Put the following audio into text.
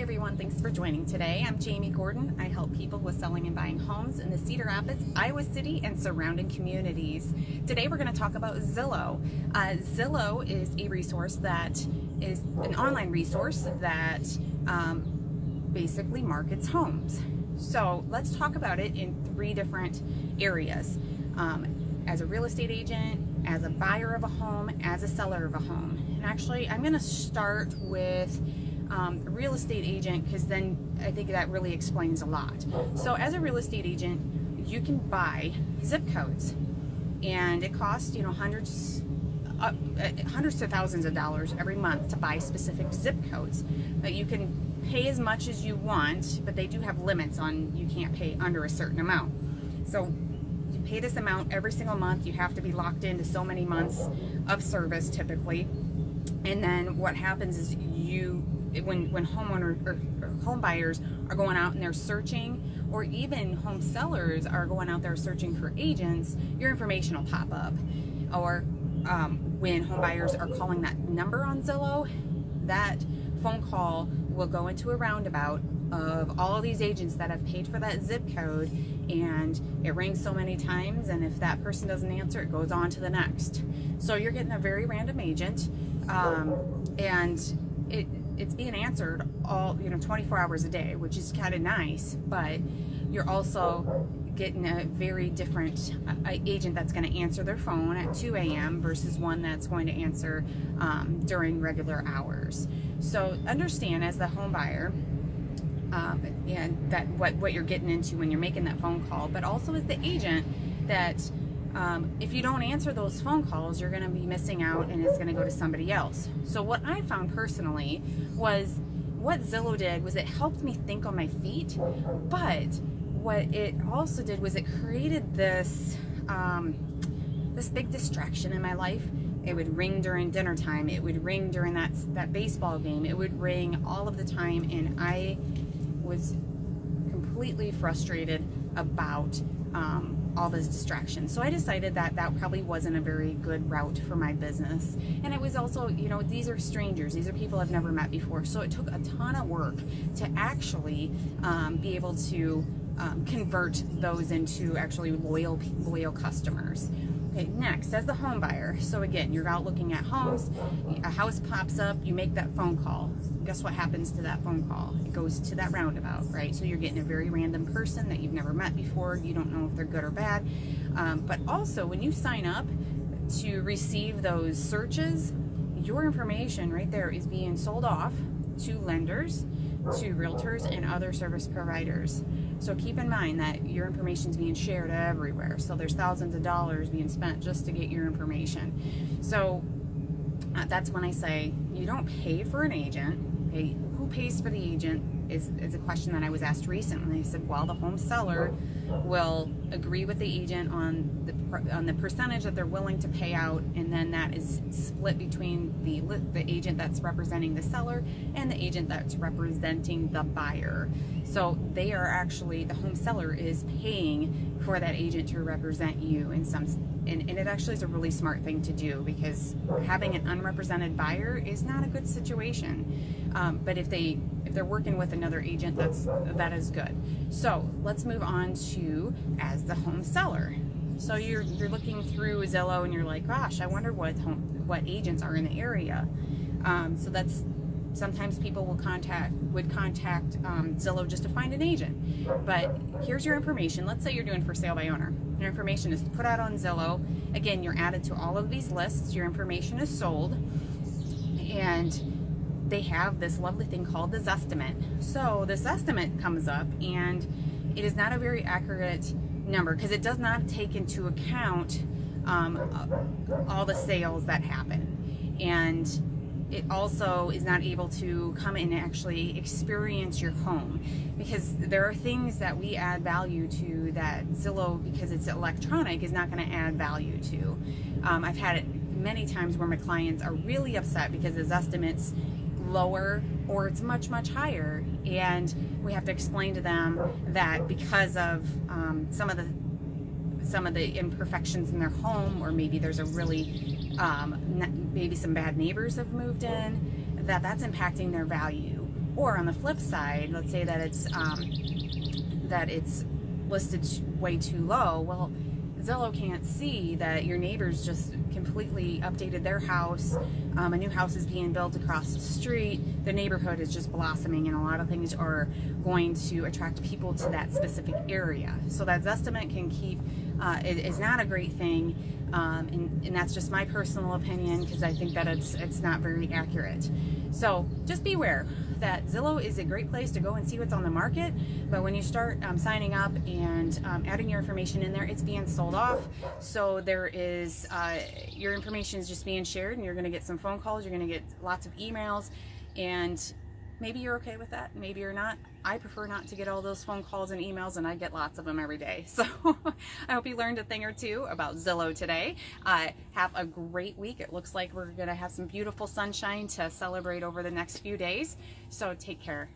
everyone, thanks for joining today. I'm Jami Gordon. I help people with selling and buying homes in the Cedar Rapids, Iowa City, and surrounding communities. Today we're going to talk about Zillow. Zillow is a resource that is an online resource that basically markets homes. So let's talk about it in three different areas. As a real estate agent, as a buyer of a home, as a seller of a home. And actually, I'm going to start with a real estate agent, because then I think that really explains a lot. So as a real estate agent, you can buy zip codes, and it costs hundreds to thousands of dollars every month to buy specific zip codes. You can pay as much as you want, but they do have limits on you can't pay under a certain amount. So you pay this amount every single month. You have to be locked into so many months of service typically. And then what happens is when homeowners or home buyers are going out and they're searching, or even home sellers are going out there searching for agents, your information will pop up. Or when home buyers are calling that number on Zillow, that phone call will go into a roundabout of all of these agents that have paid for that zip code, and it rings so many times, and if that person doesn't answer, it goes on to the next. So you're getting a very random agent, and it's being answered all 24 hours a day, which is kind of nice, but you're also getting a very different agent that's going to answer their phone at 2 a.m. versus one that's going to answer during regular hours. So understand as the home buyer and that what you're getting into when you're making that phone call, but also as the agent that if you don't answer those phone calls, you're going to be missing out, and it's going to go to somebody else. So what I found personally was what Zillow did was it helped me think on my feet, but what it also did was it created this this big distraction in my life. It would ring during dinner time. It would ring during that baseball game. It would ring all of the time, and I was completely frustrated about all this distraction. So I decided that probably wasn't a very good route for my business. And it was also, these are strangers. These are people I've never met before. So it took a ton of work to actually be able to convert those into actually loyal customers. Okay, next, as the home buyer. So again, you're out looking at homes, a house pops up, you make that phone call. Guess what happens to that phone call? It goes to that roundabout, right? So you're getting a very random person that you've never met before. You don't know if they're good or bad. But also, when you sign up to receive those searches, your information right there is being sold off to lenders, to realtors, and other service providers. So keep in mind that your information is being shared everywhere. So there's thousands of dollars being spent just to get your information. So that's when I say you don't pay for an agent. Okay, who pays for the agent is a question that I was asked recently. I said, well, the home seller will agree with the agent on the percentage that they're willing to pay out, and then that is split between the agent that's representing the seller and the agent that's representing the buyer. So they are actually, the home seller is paying for that agent to represent you in some, and it actually is a really smart thing to do, because having an unrepresented buyer is not a good situation. But if they're working with another agent, that is good. So let's move on to as the home seller. So you're looking through Zillow and you're like, gosh, I wonder what agents are in the area. So that's sometimes people would contact Zillow just to find an agent. But here's your information. Let's say you're doing for sale by owner. Your information is put out on Zillow. Again, you're added to all of these lists. Your information is sold, and they have this lovely thing called the Zestimate. So the Zestimate comes up, and it is not a very accurate number because it does not take into account all the sales that happen, and it also is not able to come in and actually experience your home, because there are things that we add value to that Zillow, because it's electronic, is not going to add value to. I've had it many times where my clients are really upset because the Zestimate's lower or it's much higher, and we have to explain to them that because of some of the imperfections in their home, or maybe there's a really maybe some bad neighbors have moved in, that's impacting their value. Or on the flip side, let's say that it's listed way too low. Well, Zillow can't see that your neighbors just completely updated their house. A new house is being built across the street. The neighborhood is just blossoming, and a lot of things are going to attract people to that specific area. So that Zestimate can keep, it is not a great thing, and that's just my personal opinion, because I think that it's not very accurate. So just beware that Zillow is a great place to go and see what's on the market, but when you start signing up and adding your information in there, it's being sold off. So there is, your information is just being shared, and you're going to get some phone calls, you're going to get lots of emails, and maybe you're okay with that, maybe you're not. I prefer not to get all those phone calls and emails, and I get lots of them every day. So I hope you learned a thing or two about Zillow today. Have a great week. It looks like we're going to have some beautiful sunshine to celebrate over the next few days. So take care.